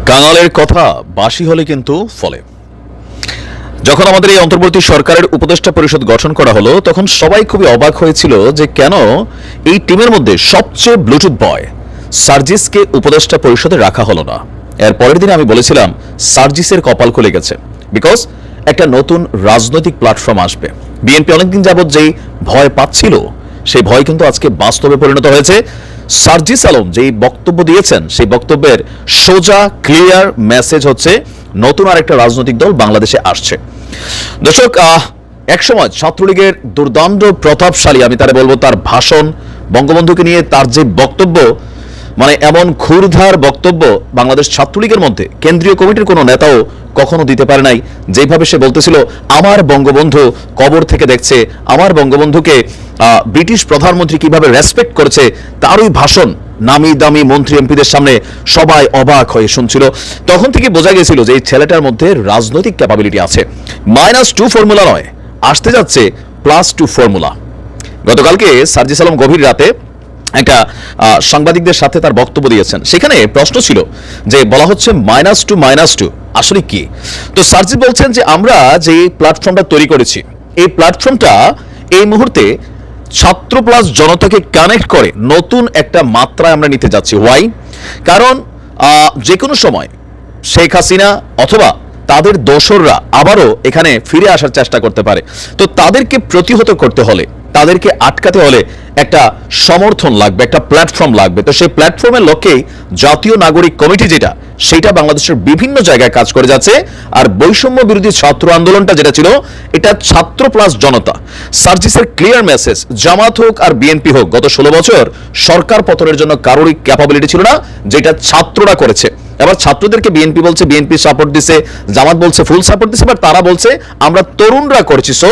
কাঙালের কথা বাসি হলে কিন্তু ফলে। যখন আমাদের এই অন্তর্বর্তী সরকারের উপদেষ্টা পরিষদ গঠন করা হলো তখন সবাই খুবই অবাক হয়েছিল যে কেন এই টিমের মধ্যে সবচেয়ে ব্লুটুথ বয় সার্জিসকে উপদেষ্টা পরিষদে রাখা হলো না। এর পরের দিনে আমি বলেছিলাম সার্জিসের কপাল খুলে গেছে, বিকজ একটা নতুন রাজনৈতিক প্ল্যাটফর্ম আসবে। বিএনপি অনেকদিন যাবৎ যেই ভয় পাচ্ছিল সেই ভয় কিন্তু আজকে বাস্তবে পরিণত হয়েছে। সার্জিস আলম যেই বক্তব্য দিয়েছেন সেই বক্তব্যের সোজা ক্লিয়ার মেসেজ হচ্ছে নতুন আরেকটা রাজনৈতিক দল বাংলাদেশে আসছে। দর্শক, একসময় ছাত্রলীগের দুর্দান্ত প্রতাপশালী, আমি তারা বলবো তার ভাষণ, বঙ্গবন্ধুকে নিয়ে তার যে বক্তব্য, মানে এমন ক্ষুরধার বক্তব্য বাংলাদেশ ছাত্রলীগের মধ্যে কেন্দ্রীয় কমিটির কোনো নেতাও কখনো দিতে পারে নাই। যেভাবে সে বলতেছিল আমার বঙ্গবন্ধু কবর থেকে দেখছে, আমার বঙ্গবন্ধুকে ব্রিটিশ প্রধানমন্ত্রী কিভাবে রেসপেক্ট করেছে, তারই ভাষণ নামি দামি মন্ত্রী এমপিদের সামনে সবাই অবাক হয়ে শুনছিল। তখন থেকে বোঝা গেছিল যে এই ছেলেটার মধ্যে রাজনৈতিক ক্যাপাবিলিটি আছে। -2 ফর্মুলা নয়, আসতে যাচ্ছে +2 ফর্মুলা। গতকালকে সার্জিস আলম গভীর রাতে একটা সাংবাদিকদের সাথে তার বক্তব্য দিয়েছেন। সেখানে প্রশ্ন ছিল যে বলা হচ্ছে -2 আসলে কি। তো সার্জিস বলছেন যে আমরা যে প্ল্যাটফর্মটা তৈরি করেছি এই প্ল্যাটফর্মটা এই মুহূর্তে ছাত্র প্লাস জনতাকে কানেক্ট করে নতুন একটা মাত্রায় আমরা নিতে যাচ্ছি। ওয়াই? কারণ যে কোনো সময় শেখ হাসিনা অথবা তাদের দোসররা আবারও এখানে ফিরে আসার চেষ্টা করতে পারে। তো তাদেরকে প্রতিহত করতে হলে, তাদেরকে আটকাতে হলে একটা সমর্থন লাগবে, একটা প্ল্যাটফর্ম লাগবে। তো সেই প্ল্যাটফর্মের লক্ষ্যেই জাতীয় নাগরিক কমিটি যেটা, সেটা বাংলাদেশের বিভিন্ন জায়গায় কাজ করে যাচ্ছে। আর বৈষম্য বিরোধী ছাত্র আন্দোলনটা যেটা ছিল, এটা ছাত্র প্লাস জনতা। সার্জিসের ক্লিয়ার মেসেজ, জামাত হোক আর বিএনপি হোক, গত 16 বছর সরকার পতনের জন্য কারোরই ক্যাপাবিলিটি ছিল না, যেটা ছাত্ররা করেছে। এবার ছাত্রদেরকে বিএনপি বলছে বিএনপি সাপোর্ট দিছে, জামাত বলছে ফুল সাপোর্ট দিছে, বাট তারা বলছে আমরা তরুণরা করেছি। সো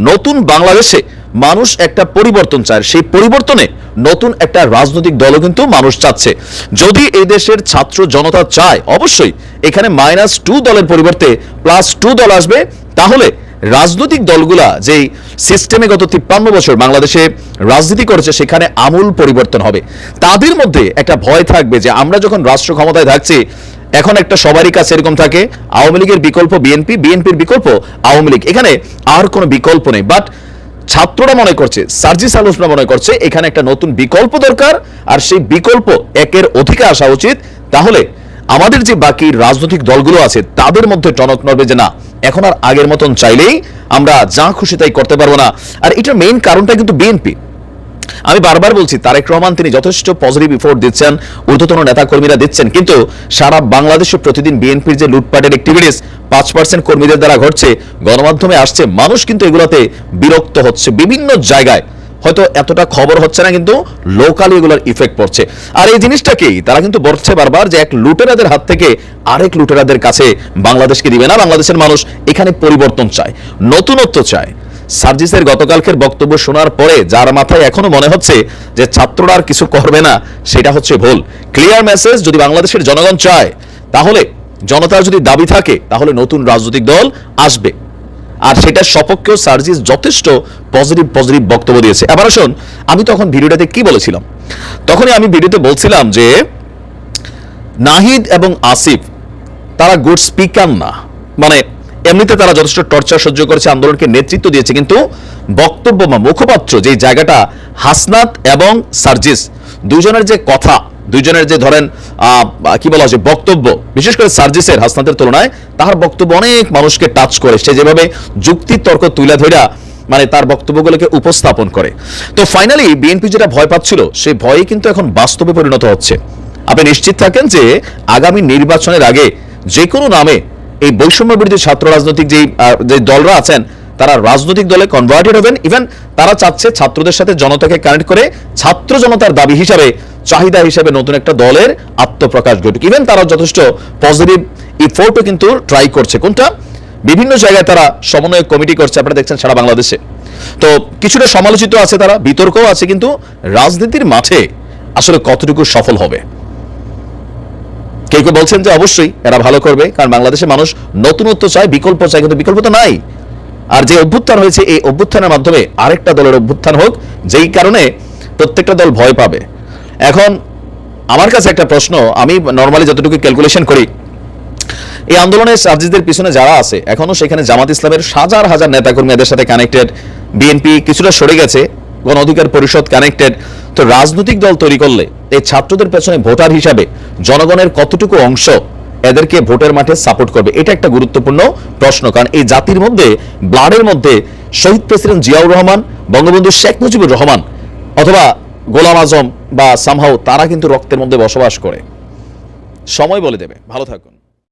নতুন বাংলাদেশে মানুষ একটা পরিবর্তন চায়, সেই পরিবর্তনে নতুন একটা রাজনৈতিক দলও কিন্তু মানুষ চাচ্ছে। যদি এই দেশের ছাত্র জনতা চায়, অবশ্যই এখানে -2 দলের পরিবর্তে +2 দল আসবে। তাহলে রাজনৈতিক দলগুলা যেই সিস্টেমে গত 53 বছর বাংলাদেশে রাজনীতি করেছে সেখানে আমূল পরিবর্তন হবে। তাদের মধ্যে একটা ভয় থাকবে যে আমরা যখন রাষ্ট্র ক্ষমতায় থাকছি, এখন একটা সবারই কাছে এরকম থাকে আওয়ামী লীগের বিকল্প বিএনপি, বিএনপির বিকল্প আওয়ামী লীগ, এখানে আর কোনো বিকল্প নেই। বাট ছাত্ররা মনে করছে, সার্জিস আলমরা মনে করছে এখানে একটা নতুন বিকল্প দরকার, আর সেই বিকল্প একের অধিকে আসা উচিত। তাহলে আমাদের যে বাকি রাজনৈতিক দলগুলো আছে তাদের মধ্যে টনক নড়বে যে না, এখন আর আগের মতন চাইলেই আমরা যা খুশি তাই করতে পারবো না। আর এটার মেইন কারণটা কিন্তু বিএনপি। আমি বারবার বলছি, তারেক রহমান তিনি যথেষ্ট পজিটিভ ইফোর্ট দিচ্ছেন, ঊর্ধ্বতন নেতা কর্মীরা দিচ্ছেন, কিন্তু সারা বাংলাদেশে প্রতিদিন বিএনপির যে লুটপাটের অ্যাক্টিভিটিস 5% কর্মীদের দ্বারা ঘটছে, গণমাধ্যমে আসছে, মানুষ কিন্তু এগুলোতে বিরক্ত হচ্ছে। বিভিন্ন জায়গায় হয়তো এতটা খবর হচ্ছে না, কিন্তু লোকালি এগুলোর ইফেক্ট পড়ছে। আর এই জিনিসটাকেই তারা কিন্তু বলছে বারবার যে এক লুটেরাদের হাত থেকে আরেক লুটেরাদের কাছে বাংলাদেশকে দিবে না। বাংলাদেশের মানুষ এখানে পরিবর্তন চায়, নতুনত্ব চায়। সার্জিসের গতকালকের বক্তব্য শোনার পরে যার মাথায় এখনো মনে হচ্ছে যে ছাত্ররা আর কিছু করবে না, সেটা হচ্ছে ভুল। ক্লিয়ার মেসেজ, যদি বাংলাদেশের জনগণ চায়, তাহলে জনতার যদি দাবি থাকে, তাহলে নতুন রাজনৈতিক দল আসবে। আর সেটার সপক্ষেও সার্জিস যথেষ্ট পজিটিভ বক্তব্য দিয়েছে। এবার আসুন, আমি তখন ভিডিওটাতে কি বলেছিলাম। তখনই আমি ভিডিওতে বলছিলাম যে নাহিদ এবং আসিফ তারা গুড স্পিকার না, মানে এমনিতে তারা যথেষ্ট টর্চার সহ্য করেছে, আন্দোলনকে নেতৃত্ব দিয়েছে, কিন্তু বক্তব্য বা মুখপাত্র যে জায়গাটা, হাসনাত এবং সার্জিস দুজনের যে কথা, দুইজনের যে ধরেন কি বলা হচ্ছে বক্তব্য, বিশেষ করে সার্জিসের হাসনাতের তুলনায় তার বক্তব্য অনেক মানুষকে টাচ করে। সে যেভাবে যুক্তির তর্ক তুলে ধরা, মানে তার বক্তব্যগুলোকে উপস্থাপন করে। তো ফাইনালি বিএনপি যেটা ভয় পাচ্ছিল, সেই ভয়ই কিন্তু এখন বাস্তবে পরিণত হচ্ছে। আপনি নিশ্চিত থাকেন যে আগামী নির্বাচনের আগে যে কোনো নামে এই বৈষম্য বিরোধী ছাত্র রাজনৈতিক যে দলরা আছেন তারা রাজনৈতিক দলে কনভার্টেড হবেন। ইভেন তারা চাচ্ছে ছাত্রদের সাথে জনতাকে কানেক্ট করে ছাত্র জনতার দাবি হিসাবে, চাহিদা হিসাবে নতুন একটা দলের আত্মপ্রকাশ ঘটুক। ইভেন তারা যথেষ্ট পজিটিভ ইফোর্টও কিন্তু ট্রাই করছে। কোনটা? বিভিন্ন জায়গায় তারা সমন্বয় কমিটি করছে, আপনারা দেখছেন সারা বাংলাদেশে। তো কিছুটা সমালোচিত আছে, তারা বিতর্কও আছে, কিন্তু রাজনীতির মাঠে আসলে কতটুকু সফল হবে। কেউ কেউ বলছেন যে অবশ্যই এরা ভালো করবে, কারণ বাংলাদেশের মানুষ নতুনত্ব চায়, বিকল্প চায়, কিন্তু বিকল্প তো নাই। আর যে অভ্যুত্থান হয়েছে, এই অভ্যুত্থানের মাধ্যমে আরেকটা দলের অভ্যুত্থান হোক, যেই কারণে প্রত্যেকটা দল ভয় পাবে। এখন আমার কাছে একটা প্রশ্ন, আমি নর্মালি যতটুকু ক্যালকুলেশন করি এই আন্দোলনের সার্জিসদের পিছনে যারা আছে এখনো সেখানে জামাত ইসলামের হাজার হাজার নেতাকর্মী এদের সাথে কানেক্টেড, বিএনপি কিছুটা সরে গেছে, গণ অধিকার পরিষদ কানেক্টেড। তো রাজনৈতিক দল তৈরি করলে এই ছাত্রদের পেছনে ভোটার হিসাবে জনগণের কতটুকু অংশ এদেরকে ভোটের মাঠে সাপোর্ট করবে, এটা একটা গুরুত্বপূর্ণ প্রশ্ন। কারণ এই জাতির মধ্যে, ব্লাডের মধ্যে শহীদ প্রেসিডেন্ট জিয়াউর রহমান, বঙ্গবন্ধু শেখ মুজিবুর রহমান অথবা গোলাম আজম বা সামহাও তারা কিন্তু রক্তের মধ্যে বসবাস করে। সময় বলে দেবে। ভালো থাকুন।